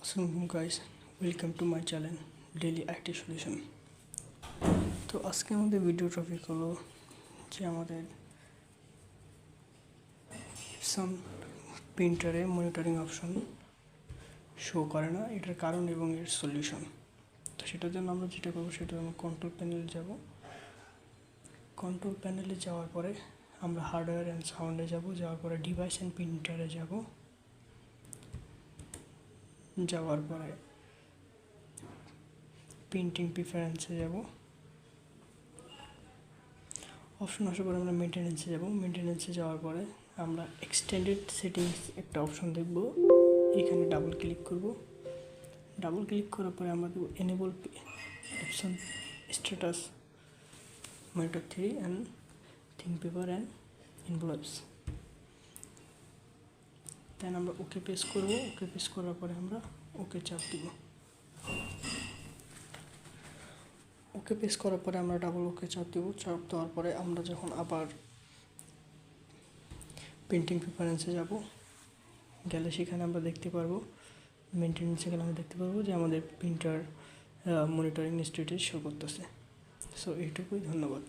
আসসালামু guys, welcome to my channel daily IT solution. তো আজকে আমাদের ভিডিও টপিক হলো যে আমাদের এপসন প্রিন্টারে মনিটরিং অপশন শো করে না, এটার কারণ এবং এর সলিউশন। তো সেটার জন্য আমরা যেটা করবো সেটা আমরা কন্ট্রোল প্যানেলে যাব। কন্ট্রোল প্যানেলে যাওয়ার পরে আমরা হার্ডওয়্যার অ্যান্ড সাউন্ডে যাব, যাওয়ার পরে ডিভাইস অ্যান্ড প্রিন্টারে যাব, যাওয়ার পরে প্রিন্টিং প্রিফারেন্সে যাব, অপশন আসার পরে আমরা মেনটেন্যান্সে যাব। মেনটেন্যান্সে যাওয়ার পরে আমরা এক্সটেন্ডেড সেটিংস একটা অপশন দেখব, এখানে ডাবল ক্লিক করব। ডাবল ক্লিক করার পরে আমরা দেবো enable option status monitor 3 and think paper and envelopes. Then আমরা ওকে প্রেস করব। ওকে প্রেস করার পরে আমরা ওকে চাপ দিব। ওকে প্রেস করার পরে আমরা ডাবল ওকে চাপ দেবো। চাপ দেওয়ার পরে আমরা যখন আবার প্রিন্টিং প্রিফারেন্সে যাব, গেলে সেখানে আমরা দেখতে পারবো মেনটেন্যান্সে গেলে আমরা দেখতে পারবো যে আমাদের প্রিন্টার মনিটরিং স্ট্যাটাস শো করতেছে। সো এইটুকুই, ধন্যবাদ।